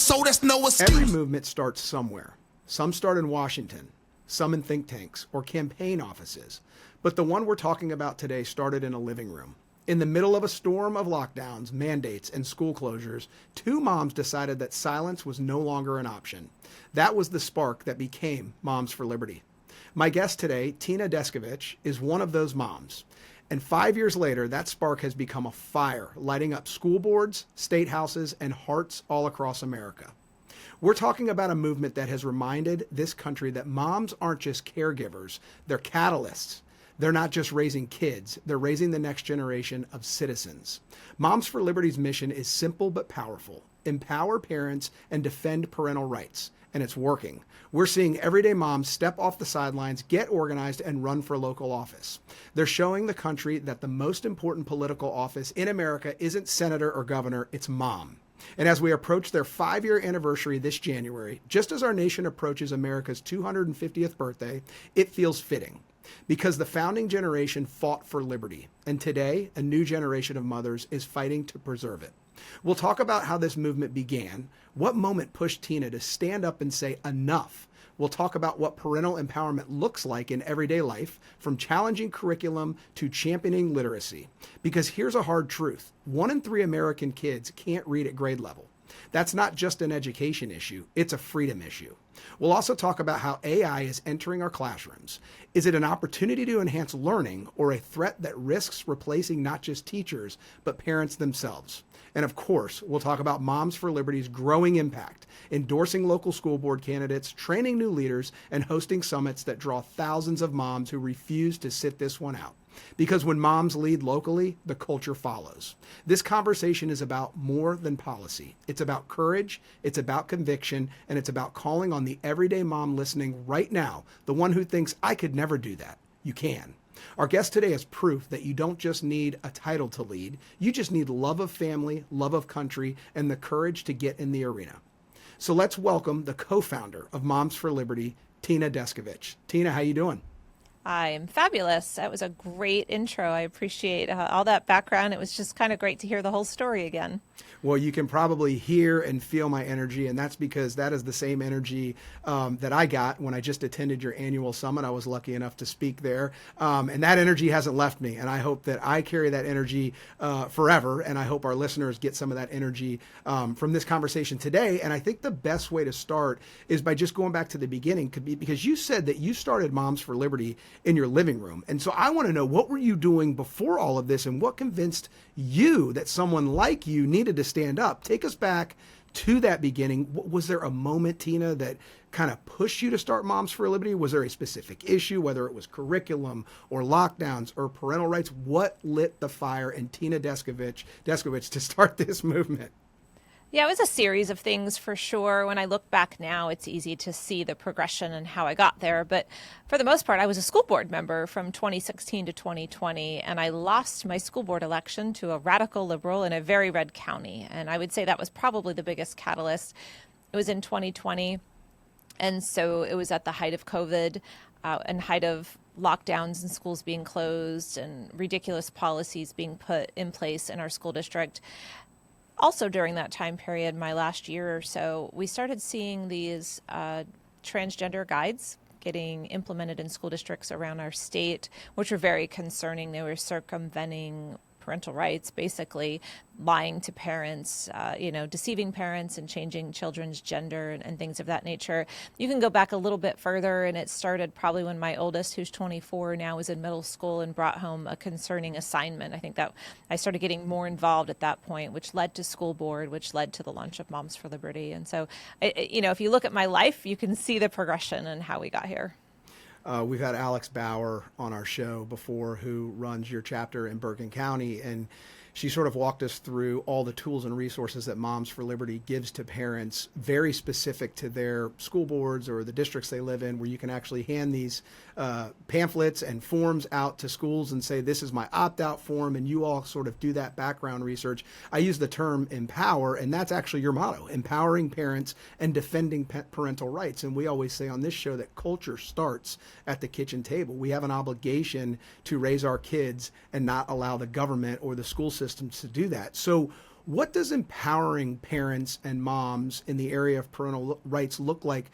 so there's no excuse. Every movement starts somewhere. Some start in Washington, some in think tanks or campaign offices. But the one we're talking about today started in a living room. In the middle of a storm of lockdowns, mandates, and school closures, two moms decided that silence was no longer an option. That was the spark that became Moms for Liberty. My guest today, Tina Descovich, is one of those moms. And 5 years later, that spark has become a fire, lighting up school boards, statehouses, and hearts all across America. We're talking about a movement that has reminded this country that moms aren't just caregivers, they're catalysts. They're not just raising kids, they're raising the next generation of citizens. Moms for Liberty's mission is simple but powerful. Empower parents and defend parental rights. And it's working. We're seeing everyday moms step off the sidelines, get organized, and run for local office. They're showing the country that the most important political office in America isn't senator or governor, it's mom. And as we approach their 5-year anniversary this January, just as our nation approaches America's 250th birthday, it feels fitting. Because the founding generation fought for liberty, and today a new generation of mothers is fighting to preserve it. We'll talk about how this movement began, what moment pushed Tina to stand up and say enough. We'll talk about what parental empowerment looks like in everyday life, from challenging curriculum to championing literacy. Because here's a hard truth. 1 in 3 American kids can't read at grade level. That's not just an education issue, it's a freedom issue. We'll also talk about how AI is entering our classrooms. Is it an opportunity to enhance learning or a threat that risks replacing not just teachers, but parents themselves? And of course, we'll talk about Moms for Liberty's growing impact, endorsing local school board candidates, training new leaders, and hosting summits that draw thousands of moms who refuse to sit this one out. Because when moms lead locally, the culture follows. This conversation is about more than policy. It's about courage, it's about conviction, and it's about calling on the everyday mom listening right now, the one who thinks, I could never do that. You can. Our guest today is proof that you don't just need a title to lead, you just need love of family, love of country, and the courage to get in the arena. So let's welcome the co-founder of Moms for Liberty, Tina Descovich. Tina, how you doing? I'm fabulous. That was a great intro. I appreciate all that background. It was just kind of great to hear the whole story again. Well, you can probably hear and feel my energy, and that's because that is the same energy that I got when I just attended your annual summit. I was lucky enough to speak there, and that energy hasn't left me, and I hope that I carry that energy forever, and I hope our listeners get some of that energy from this conversation today. And I think the best way to start is by just going back to the beginning, because you said that you started Moms for Liberty in your living room. And so I want to know, what were you doing before all of this, and what convinced you that someone like you needed to stand up? Take us back to that beginning. Was there a moment, Tina, that kind of pushed you to start Moms for Liberty? Was there a specific issue, whether it was curriculum or lockdowns or parental rights? What lit the fire in Tina Descovich to start this movement? Yeah, it was a series of things for sure. When I look back now, it's easy to see the progression and how I got there. But for the most part, I was a school board member from 2016 to 2020, and I lost my school board election to a radical liberal in a very red county. And I would say that was probably the biggest catalyst. It was in 2020, and so it was at the height of COVID and height of lockdowns and schools being closed and ridiculous policies being put in place in our school district. Also during that time period, my last year or so, we started seeing these transgender guides getting implemented in school districts around our state, which were very concerning. They were circumventing parental rights, basically lying to parents, deceiving parents and changing children's gender and things of that nature. You can go back a little bit further, and it started probably when my oldest, who's 24 now, was in middle school and brought home a concerning assignment. I think that I started getting more involved at that point, which led to school board, which led to the launch of Moms for Liberty. And so, if you look at my life, you can see the progression and how we got here. We've had Alex Bauer on our show before, who runs your chapter in Bergen County, and she sort of walked us through all the tools and resources that Moms for Liberty gives to parents, very specific to their school boards or the districts they live in, where you can actually hand these pamphlets and forms out to schools and say, this is my opt-out form, and you all sort of do that background research. I use the term empower, and that's actually your motto, empowering parents and defending parental rights. And we always say on this show that culture starts at the kitchen table. We have an obligation to raise our kids and not allow the government or the school systems to do that. So What does empowering parents and moms in the area of parental rights look like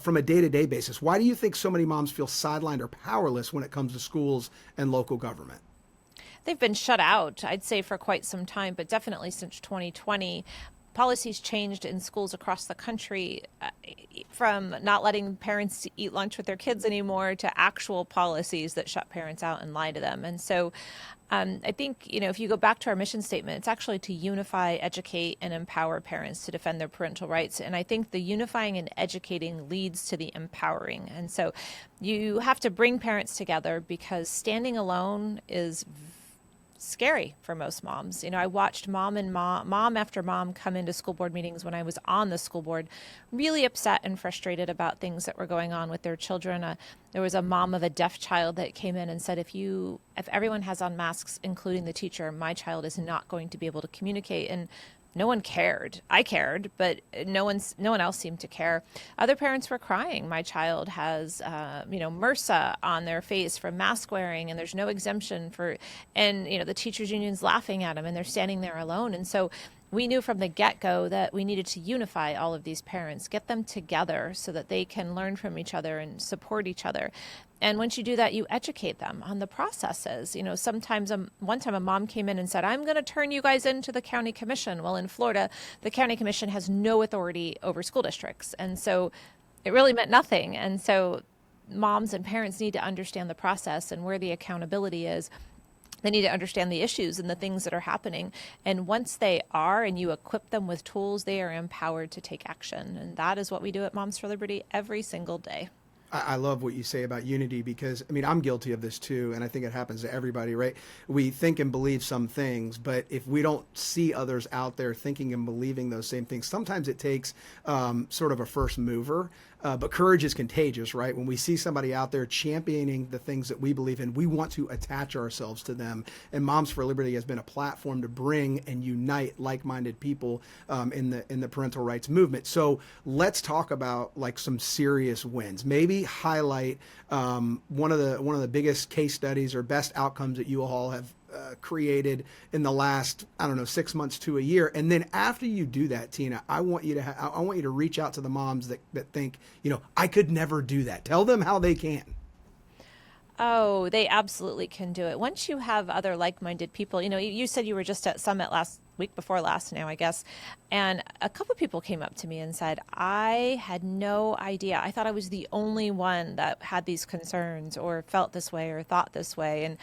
from a day-to-day basis? Why do you think so many moms feel sidelined or powerless when it comes to schools and local government? They've been shut out, I'd say, for quite some time, but definitely since 2020. Policies changed in schools across the country, from not letting parents eat lunch with their kids anymore to actual policies that shut parents out and lie to them. And so I think, if you go back to our mission statement, it's actually to unify, educate, and empower parents to defend their parental rights. And I think the unifying and educating leads to the empowering. And so you have to bring parents together, because standing alone is scary for most moms. I watched mom after mom come into school board meetings when I was on the school board, really upset and frustrated about things that were going on with their children. There was a mom of a deaf child that came in and said, if everyone has on masks, including the teacher, my child is not going to be able to communicate. And no one cared. I cared, but no one else seemed to care. Other parents were crying. My child has, MRSA on their face from mask wearing, and there's no exemption and the teachers union's laughing at them, and they're standing there alone. And so we knew from the get-go that we needed to unify all of these parents, get them together so that they can learn from each other and support each other. And once you do that, you educate them on the processes. Sometimes one time a mom came in and said, I'm going to turn you guys into the county commission. Well, in Florida, the county commission has no authority over school districts. And so it really meant nothing. And so moms and parents need to understand the process and where the accountability is. They need to understand the issues and the things that are happening. And once they are, and you equip them with tools, they are empowered to take action. And that is what we do at Moms for Liberty every single day. I love what you say about unity, because I'm guilty of this too, and I think it happens to everybody, right? We think and believe some things, but if we don't see others out there thinking and believing those same things, sometimes it takes sort of a first mover. But courage is contagious, right? When we see somebody out there championing the things that we believe in, we want to attach ourselves to them. And Moms for Liberty has been a platform to bring and unite like-minded people in the parental rights movement. So let's talk about some serious wins. Maybe highlight one of the biggest case studies or best outcomes that you all have created in the last, 6 months to a year. And then after you do that, Tina, I want you to reach out to the moms that think, I could never do that. Tell them how they can. Oh, they absolutely can do it. Once you have other like-minded people, you said you were just at Summit week before last now, I guess. And a couple of people came up to me and said, I had no idea. I thought I was the only one that had these concerns or felt this way or thought this way. And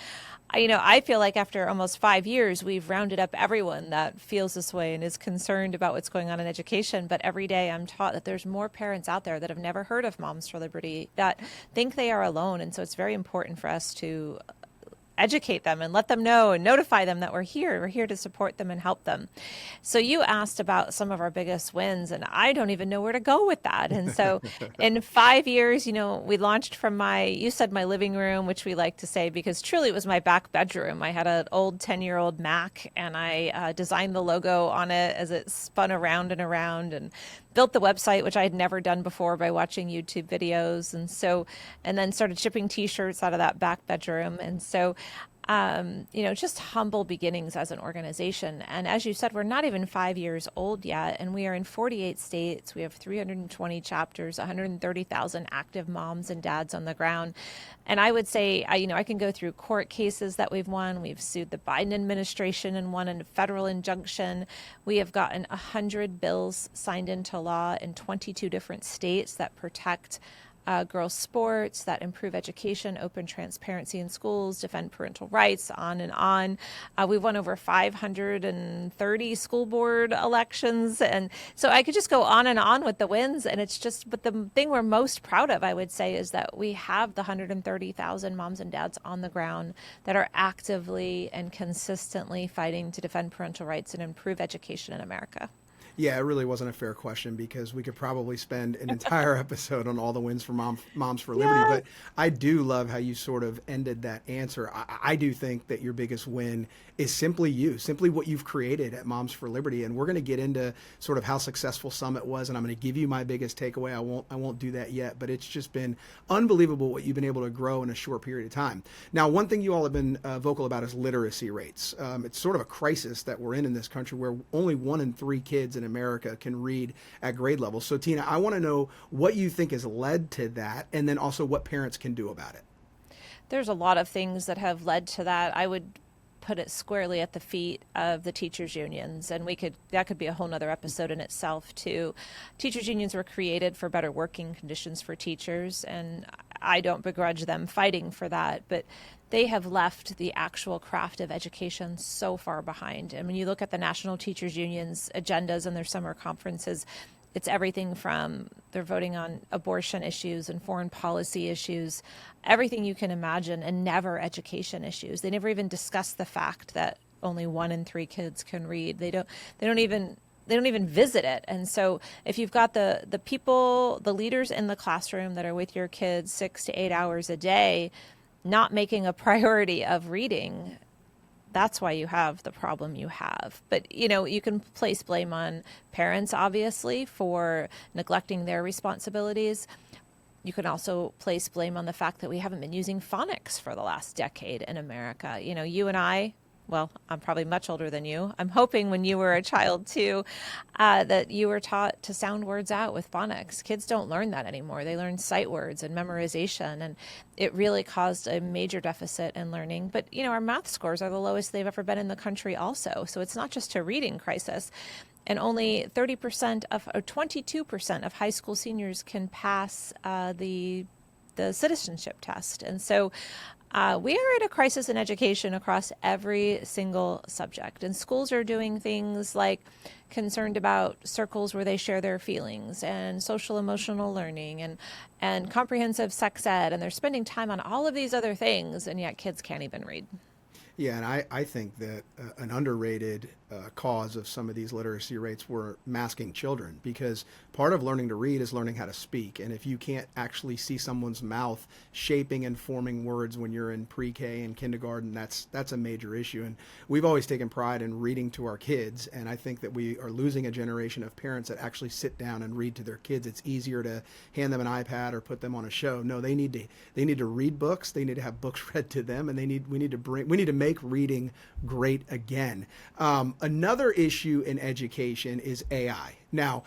I feel like after almost 5 years, we've rounded up everyone that feels this way and is concerned about what's going on in education. But every day I'm taught that there's more parents out there that have never heard of Moms for Liberty that think they are alone. And so it's very important for us to educate them and let them know and notify them that we're here. We're here to support them and help them. So you asked about some of our biggest wins, and I don't even know where to go with that. And so in 5 years, we launched from you said my living room, which we like to say, because truly it was my back bedroom. I had an old 10-year-old Mac, and I designed the logo on it as it spun around and built the website, which I had never done before by watching YouTube videos. And then started shipping t-shirts out of that back bedroom. And so, just humble beginnings as an organization. And as you said, we're not even 5 years old yet, and we are in 48 states. We have 320 chapters, 130,000 active moms and dads on the ground. And I would say, I can go through court cases that we've won. We've sued the Biden administration and won a federal injunction. We have gotten 100 bills signed into law in 22 different states that protect girls' sports, that improve education, open transparency in schools, defend parental rights, on and on. We've won over 530 school board elections. And so I could just go on and on with the wins. And but the thing we're most proud of, I would say, is that we have the 130,000 moms and dads on the ground that are actively and consistently fighting to defend parental rights and improve education in America. Yeah, it really wasn't a fair question because we could probably spend an entire episode on all the wins for Moms for Liberty. Yeah. But I do love how you sort of ended that answer. I do think that your biggest win is simply you, simply what you've created at Moms for Liberty. And we're going to get into sort of how successful Summit was, and I'm going to give you my biggest takeaway. I won't do that yet, but it's just been unbelievable what you've been able to grow in a short period of time. Now, one thing you all have been vocal about is literacy rates. It's sort of a crisis that we're in this country where only 1 in 3 kids in America can read at grade level. So, Tina, I want to know what you think has led to that, and then also what parents can do about it. There's a lot of things that have led to that. I would put it squarely at the feet of the teachers unions, and that could be a whole nother episode in itself too. Teachers unions were created for better working conditions for teachers, and I don't begrudge them fighting for that, but they have left the actual craft of education so far behind. And when you look at the National Teachers Union's agendas and their summer conferences, it's everything from they're voting on abortion issues and foreign policy issues, everything you can imagine, and never education issues. They never even discuss the fact that only 1 in 3 kids can read. They don't even visit it. And so if you've got the people, the leaders in the classroom that are with your kids 6 to 8 hours a day, not making a priority of reading, that's why you have the problem you have. But, you can place blame on parents, obviously, for neglecting their responsibilities. You can also place blame on the fact that we haven't been using phonics for the last decade in America. You and I, well, I'm probably much older than you. I'm hoping when you were a child too, that you were taught to sound words out with phonics. Kids don't learn that anymore. They learn sight words and memorization, and it really caused a major deficit in learning. But, our math scores are the lowest they've ever been in the country also. So it's not just a reading crisis. And only 30% or 22% of high school seniors can pass the citizenship test. And so we are at a crisis in education across every single subject. And schools are doing things like concerned about circles where they share their feelings and social emotional learning and comprehensive sex ed. And they're spending time on all of these other things, and yet kids can't even read. Yeah, and I think that an underrated cause of some of these literacy rates were masking children, because part of learning to read is learning how to speak. And if you can't actually see someone's mouth shaping and forming words when you're in pre-K and kindergarten, that's a major issue. And we've always taken pride in reading to our kids, and I think that we are losing a generation of parents that actually sit down and read to their kids. It's easier to hand them an iPad or put them on a show. No, they need to read books. They need to have books read to them, and we need to make reading great again. Another issue in education is AI. Now,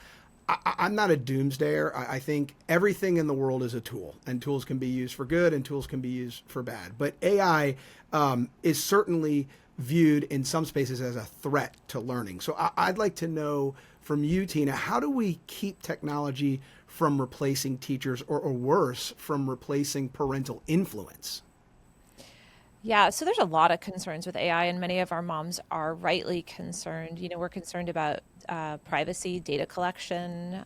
I'm not a doomsdayer. I think everything in the world is a tool, and tools can be used for good and tools can be used for bad. But AI is certainly viewed in some spaces as a threat to learning. So I'd like to know from you, Tina, how do we keep technology from replacing teachers, or worse, from replacing parental influence? Yeah, so there's a lot of concerns with AI, and many of our moms are rightly concerned. We're concerned about privacy, data collection,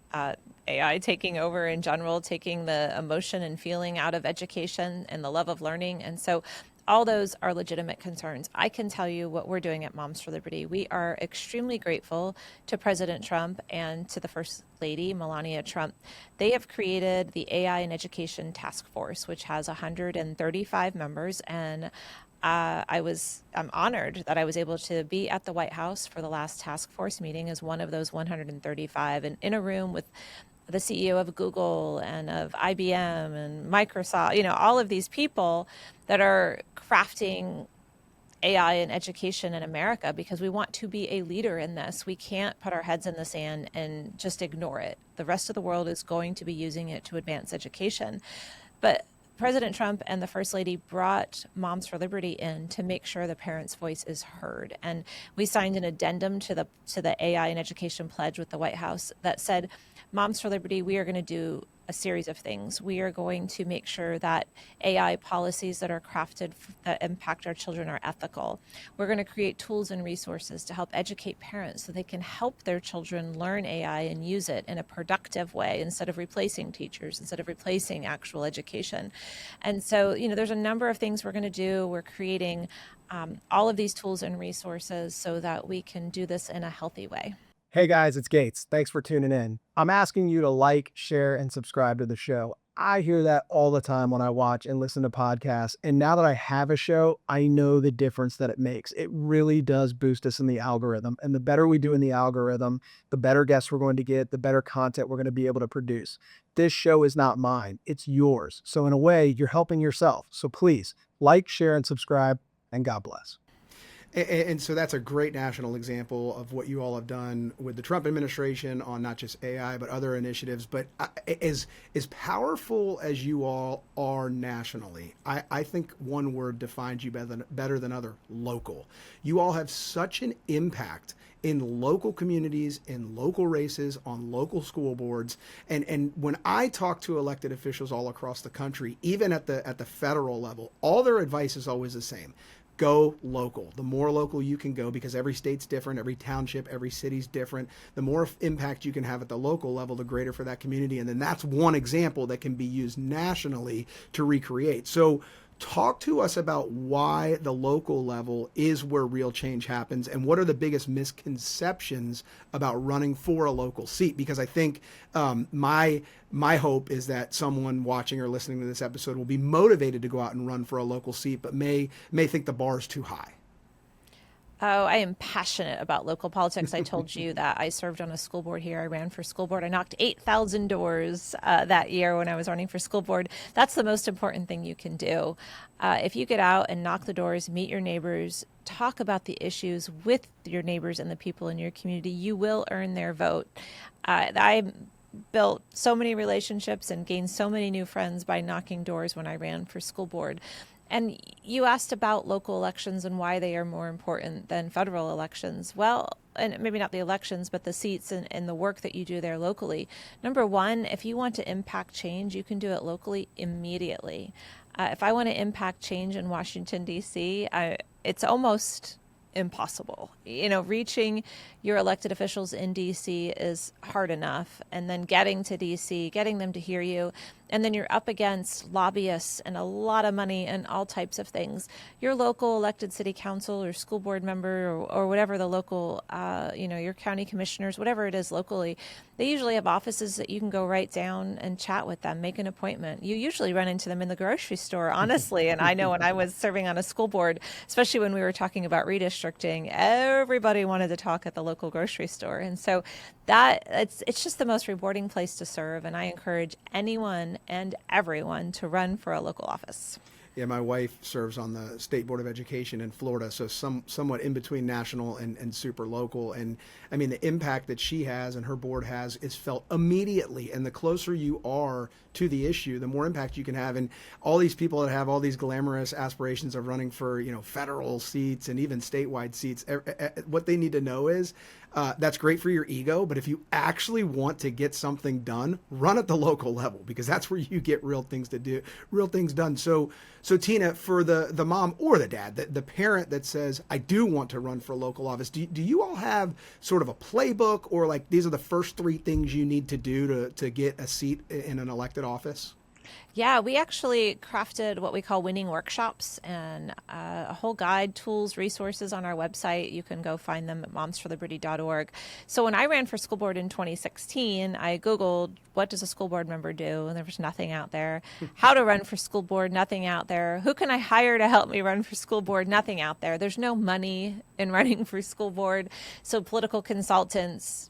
AI taking over in general, taking the emotion and feeling out of education and the love of learning. And so all those are legitimate concerns. I can tell you what we're doing at Moms for Liberty. We are extremely grateful to President Trump and to the First Lady, Melania Trump. They have created the AI and Education Task Force, which has 135 members. And I'm honored that I was able to be at the White House for the last task force meeting as one of those 135, and in a room with the CEO of Google and of IBM and Microsoft, all of these people that are crafting AI in education in America, because we want to be a leader in this. We can't put our heads in the sand and just ignore it. The rest of the world is going to be using it to advance education. But President Trump and the First Lady brought Moms for Liberty in to make sure the parents' voice is heard. And we signed an addendum to the AI and Education Pledge with the White House that said, Moms for Liberty, we are going to do a series of things. We are going to make sure that AI policies that are crafted that impact our children are ethical. We're going to create tools and resources to help educate parents so they can help their children learn AI and use it in a productive way instead of replacing teachers, instead of replacing actual education. And so, there's a number of things we're going to do. We're creating all of these tools and resources so that we can do this in a healthy way. Hey guys, it's Gates. Thanks for tuning in. I'm asking you to like, share, and subscribe to the show. I hear that all the time when I watch and listen to podcasts. And now that I have a show, I know the difference that it makes. It really does boost us in the algorithm. And the better we do in the algorithm, the better guests we're going to get, the better content we're going to be able to produce. This show is not mine, it's yours. So, in a way, you're helping yourself. So, please like, share, and subscribe, and God bless. And so that's a great national example of what you all have done with the Trump administration on not just AI, but other initiatives. But as powerful as you all are nationally, I think one word defines you better than other: local. You all have such an impact in local communities, in local races, on local school boards. And when I talk to elected officials all across the country, even at the federal level, all their advice is always the same: go local. The more local you can go, because every state's different, every township, every city's different, the more impact you can have at the local level, the greater for that community. And then that's one example that can be used nationally to recreate. So talk to us about why the local level is where real change happens, and what are the biggest misconceptions about running for a local seat. Because I think my hope is that someone watching or listening to this episode will be motivated to go out and run for a local seat, but may think the bar is too high. Oh, I am passionate about local politics. I told you that I served on a school board here. I ran for school board. I knocked 8,000 doors that year when I was running for school board. That's the most important thing you can do. If you get out and knock the doors, meet your neighbors, talk about the issues with your neighbors and the people in your community, you will earn their vote. I built so many relationships and gained so many new friends by knocking doors when I ran for school board. And you asked about local elections and why they are more important than federal elections. Well, and maybe not the elections, but the seats and the work that you do there locally. Number one, if you want to impact change, you can do it locally immediately. If I want to impact change in Washington, D.C., it's almost impossible. Reaching your elected officials in DC is hard enough, and then getting to DC, getting them to hear you, and then you're up against lobbyists and a lot of money and all types of things. Your local elected city council or school board member or whatever the local, your county commissioners, whatever it is locally, they usually have offices that you can go right down and chat with them, make an appointment. You usually run into them in the grocery store, honestly. And I know when I was serving on a school board, especially when we were talking about redistricting, everybody wanted to talk at the local grocery store. And so it's just the most rewarding place to serve. And I encourage anyone and everyone to run for a local office. Yeah, my wife serves on the State Board of Education in Florida, so somewhat in between national and super local. And I mean, the impact that she has and her board has is felt immediately. And the closer you are to the issue, the more impact you can have. And all these people that have all these glamorous aspirations of running for, federal seats and even statewide seats, what they need to know is that's great for your ego, but if you actually want to get something done, run at the local level, because that's where you get real things done. So Tina, for the mom or the dad, the parent that says, I do want to run for local office, do you all have sort of a playbook, or like these are the first three things you need to do to get a seat in an elected office? Yeah, we actually crafted what we call winning workshops, and a whole guide, tools, resources on our website. You can go find them at momsforliberty.org. So when I ran for school board in 2016, I Googled, what does a school board member do? And there was nothing out there. How to run for school board, nothing out there. Who can I hire to help me run for school board? Nothing out there. There's no money in running for school board. So political consultants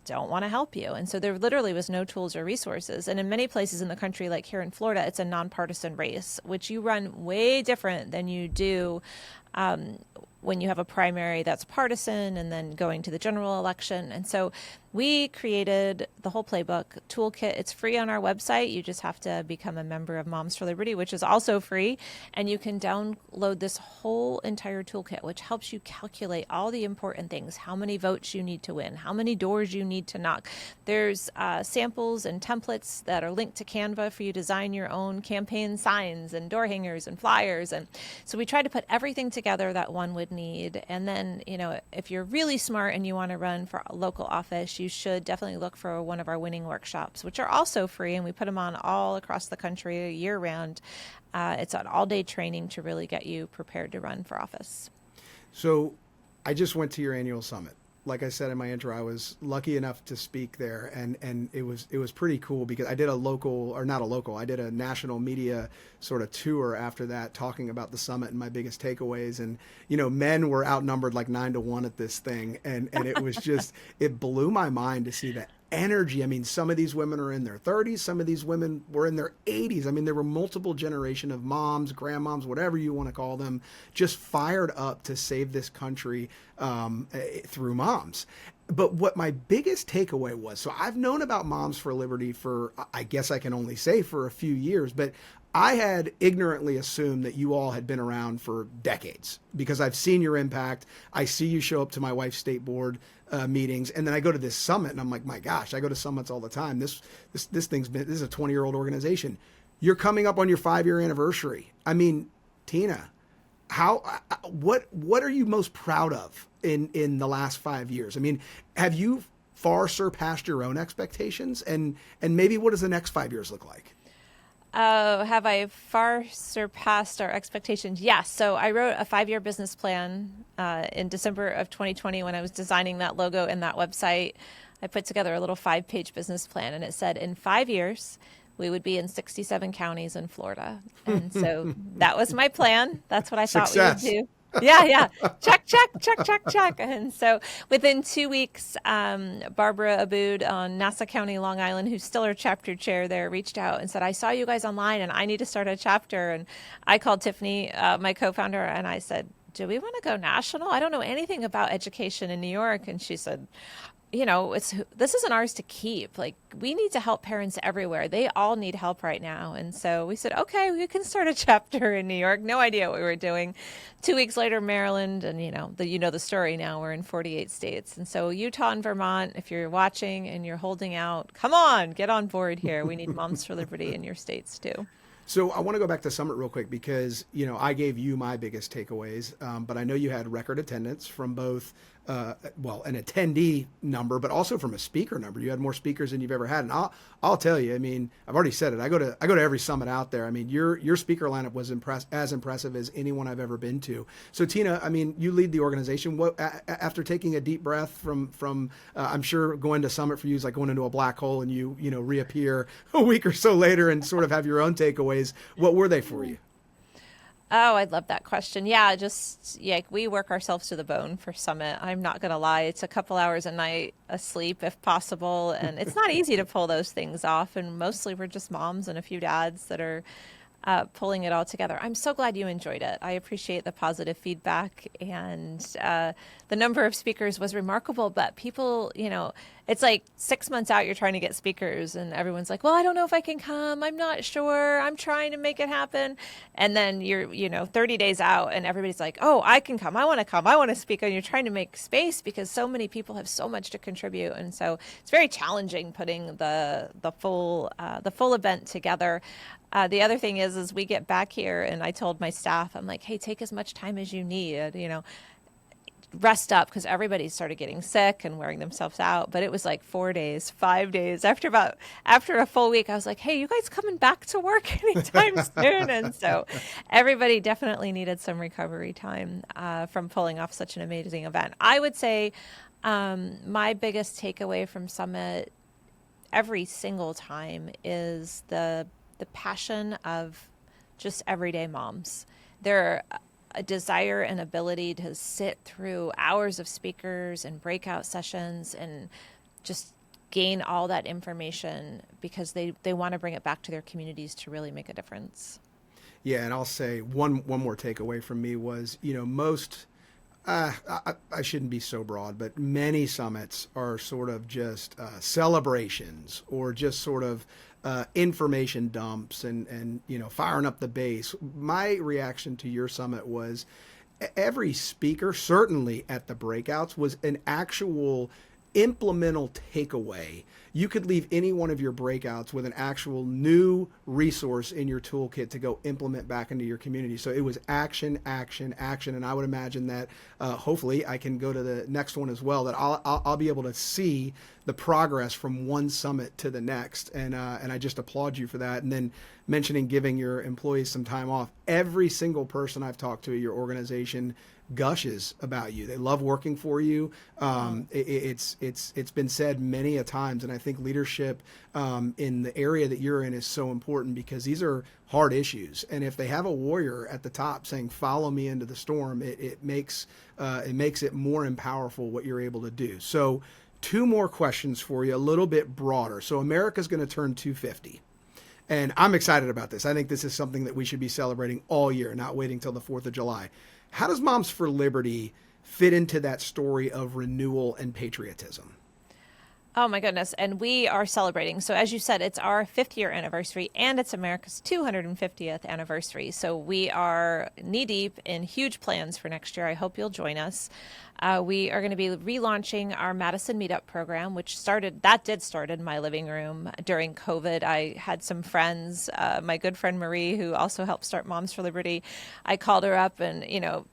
don't want to help you. And so there literally was no tools or resources. And in many places in the country, like here in Florida, it's a nonpartisan race, which you run way different than you do when you have a primary that's partisan and then going to the general election. And so we created the whole playbook toolkit. It's free on our website. You just have to become a member of Moms for Liberty, which is also free. And you can download this whole entire toolkit, which helps you calculate all the important things: how many votes you need to win, how many doors you need to knock. There's samples and templates that are linked to Canva for you to design your own campaign signs and door hangers and flyers. And so we try to put everything together that one would need. And then, if you're really smart and you want to run for a local office, you should definitely look for one of our winning workshops, which are also free, and we put them on all across the country year round. It's an all-day training to really get you prepared to run for office. So I just went to your annual summit. like I said in my intro, I was lucky enough to speak there, and it was pretty cool because I did I did a national media sort of tour after that, talking about the summit and my biggest takeaways. And men were outnumbered like 9-1 at this thing, and it was just it blew my mind to see that energy. I mean, some of these women are in their 30s, some of these women were in their 80s. I mean, there were multiple generation of moms, grandmoms, whatever you want to call them, just fired up to save this country through moms. But what my biggest takeaway was, so I've known about Moms for Liberty for, I guess I can only say, for a few years, but I had ignorantly assumed that you all had been around for decades because I've seen your impact. I see you show up to my wife's state board meetings, and then I go to this summit, and I'm like, my gosh, I go to summits all the time. This is a 20-year-old organization. You're coming up on your 5-year anniversary. I mean, Tina, what are you most proud of in the last 5 years? I mean, have you far surpassed your own expectations, and maybe what does the next 5 years look like? Oh, have I far surpassed our expectations? Yes. So I wrote a 5-year business plan in December of 2020 when I was designing that logo and that website. I put together a little 5-page business plan, and it said in 5 years, we would be in 67 counties in Florida. And so that was my plan. That's what I thought we would do. Yeah. Check. And so within 2 weeks, Barbara Abood on Nassau County, Long Island, who's still our chapter chair there, reached out and said, I saw you guys online and I need to start a chapter. And I called Tiffany, my co-founder, and I said, do we want to go national? I don't know anything about education in New York. And she said, this isn't ours to keep. Like, we need to help parents everywhere. They all need help right now. And so we said, okay, we can start a chapter in New York. No idea what we were doing. 2 weeks later, Maryland, and the story now, we're in 48 states. And so Utah and Vermont, if you're watching and you're holding out, come on, get on board here. We need Moms for Liberty in your states too. So I want to go back to Summit real quick because, I gave you my biggest takeaways, but I know you had record attendance from both, an attendee number, but also from a speaker number. You had more speakers than you've ever had. And I'll tell you, I mean, I've already said it. I go to every summit out there. I mean, your speaker lineup was as impressive as anyone I've ever been to. So Tina, I mean, you lead the organization. What, after taking a deep breath from I'm sure going to Summit for you is like going into a black hole and you reappear a week or so later and sort of have your own takeaways. What were they for you? Oh, I love that question. Yeah, we work ourselves to the bone for Summit. I'm not going to lie. It's a couple hours a night asleep if possible. And it's not easy to pull those things off. And mostly we're just moms and a few dads that are pulling it all together. I'm so glad you enjoyed it. I appreciate the positive feedback. And the number of speakers was remarkable. But people, it's like 6 months out, you're trying to get speakers and everyone's like, well, I don't know if I can come. I'm not sure. I'm trying to make it happen. And then you're, 30 days out and everybody's like, oh, I can come. I want to come. I want to speak. And you're trying to make space because so many people have so much to contribute. And so it's very challenging putting the full event together. The other thing is we get back here and I told my staff, I'm like, hey, take as much time as you need, rest up, because everybody started getting sick and wearing themselves out. But it was like 4 days, 5 days after a full week, I was like, hey, you guys coming back to work anytime soon? And so everybody definitely needed some recovery time from pulling off such an amazing event. I would say my biggest takeaway from Summit every single time is the passion of just everyday moms. Their a desire and ability to sit through hours of speakers and breakout sessions and just gain all that information because they want to bring it back to their communities to really make a difference. Yeah, and I'll say one more takeaway from me was, most I shouldn't be so broad, but many summits are sort of just celebrations or just sort of information dumps and firing up the base. My reaction to your summit was every speaker, certainly at the breakouts, was an actual implemental takeaway. You could leave any one of your breakouts with an actual new resource in your toolkit to go implement back into your community. So it was action, action, action. And I would imagine that hopefully I can go to the next one as well, that I'll be able to see the progress from one summit to the next. And I just applaud you for that. And then mentioning giving your employees some time off. Every single person I've talked to at your organization gushes about you. They love working for you. It's been said many a times, and I think leadership in the area that you're in is so important because these are hard issues. And if they have a warrior at the top saying, "Follow me into the storm," it makes it more powerful what you're able to do. So, two more questions for you, a little bit broader. So, America's going to turn 250. And I'm excited about this. I think this is something that we should be celebrating all year, not waiting till the 4th of July. How does Moms for Liberty fit into that story of renewal and patriotism? Oh my goodness. And we are celebrating. So as you said, it's our 5th year anniversary and it's America's 250th anniversary. So we are knee deep in huge plans for next year. I hope you'll join us. We are going to be relaunching our Madison Meetup program, which did start in my living room during COVID. I had some friends, my good friend Marie, who also helped start Moms for Liberty. I called her up and,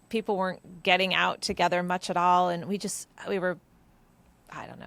people weren't getting out together much at all. And we were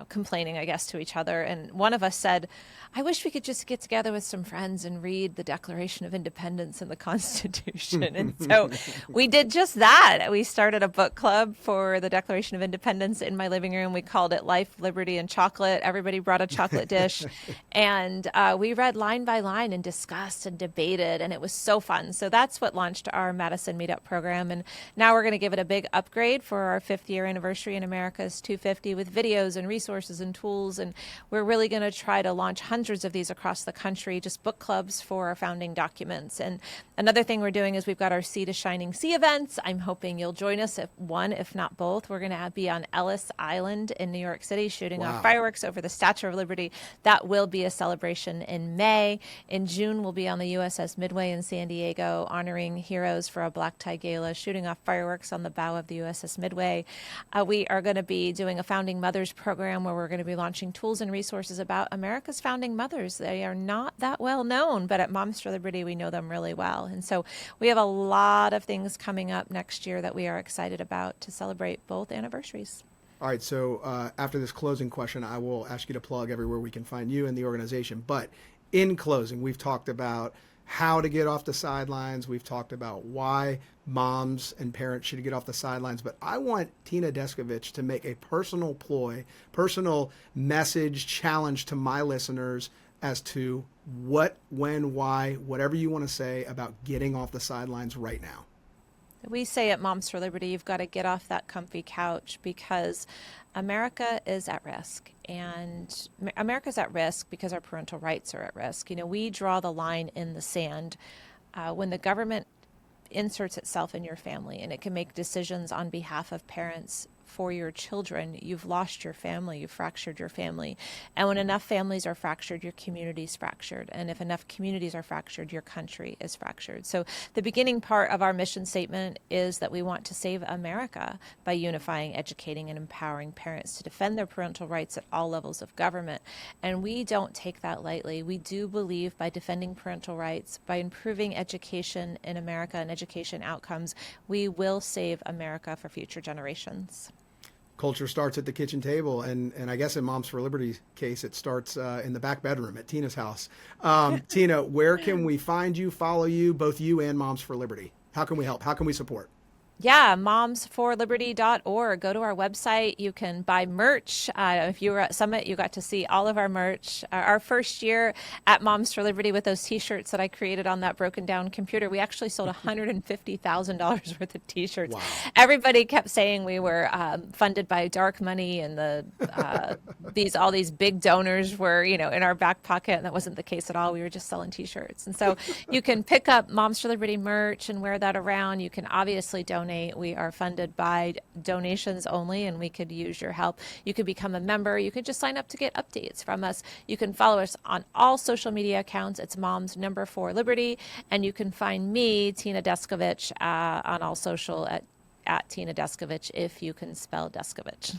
complaining, I guess, to each other. And one of us said, I wish we could just get together with some friends and read the Declaration of Independence and the Constitution. And so we did just that. We started a book club for the Declaration of Independence in my living room. We called it Life, Liberty, and Chocolate. Everybody brought a chocolate dish. And we read line by line and discussed and debated. And it was so fun. So that's what launched our Madison Meetup program. And now we're going to give it a big upgrade for our 5th year anniversary in America's 250 with videos and resources and tools. And we're really going to try to launch hundreds of these across the country, just book clubs for our founding documents. And another thing we're doing is we've got our Sea to Shining Sea events. I'm hoping you'll join us at one, if not both. We're going to be on Ellis Island in New York City shooting off fireworks over the Statue of Liberty. That will be a celebration in May. In June, we'll be on the USS Midway in San Diego, honoring heroes for a black tie gala, shooting off fireworks on the bow of the USS Midway. We are going to be doing a Founding Mothers program where we're going to be launching tools and resources about America's founding mothers. They are not that well known, but at Moms for Liberty, we know them really well. And so we have a lot of things coming up next year that we are excited about to celebrate both anniversaries. All right, so after this closing question, I will ask you to plug everywhere we can find you and the organization. But in closing, we've talked about how to get off the sidelines. We've talked about why moms and parents should get off the sidelines. But I want Tina Descovich to make a personal message, challenge to my listeners as to what, when, why, whatever you want to say about getting off the sidelines right now. We say at Moms for Liberty, you've got to get off that comfy couch because America is at risk. And America's at risk because our parental rights are at risk. We draw the line in the sand when the government inserts itself in your family and it can make decisions on behalf of parents for your children. You've lost your family, you've fractured your family. And when enough families are fractured, your community's fractured. And if enough communities are fractured, your country is fractured. So the beginning part of our mission statement is that we want to save America by unifying, educating, and empowering parents to defend their parental rights at all levels of government. And we don't take that lightly. We do believe by defending parental rights, by improving education in America and education outcomes, we will save America for future generations. Culture starts at the kitchen table, and I guess in Moms for Liberty's case, it starts in the back bedroom at Tina's house. Tina, where can we find you, follow you, both you and Moms for Liberty? How can we help? How can we support? Yeah, momsforliberty.org. Go to our website. You can buy merch. If you were at Summit, you got to see all of our merch. Our first year at Moms for Liberty with those T-shirts that I created on that broken down computer, we actually sold $150,000 worth of T-shirts. Wow. Everybody kept saying we were funded by dark money and all these big donors were, in our back pocket. And that wasn't the case at all. We were just selling T-shirts. And so you can pick up Moms for Liberty merch and wear that around. You can obviously donate. We are funded by donations only, and we could use your help. You could become a member. You could just sign up to get updates from us. You can follow us on all social media accounts. It's Moms4Liberty. And you can find me, Tina Descovich, on all social at Tina Descovich, if you can spell Descovich.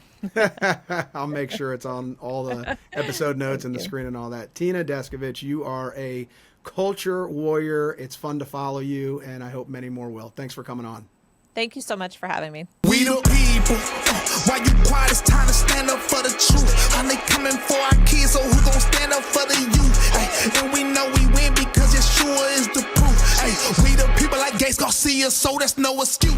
I'll make sure it's on all the episode notes and the screen and all that. Tina Descovich, you are a culture warrior. It's fun to follow you, and I hope many more will. Thanks for coming on. Thank you so much for having me. We the people. Why you quiet? It's time to stand up for the truth. How they coming for our kids, so who gon' stand up for the youth? Ay, and we know we win because Yeshua is the proof. Ay, we the people like Garcia, so that's no excuse.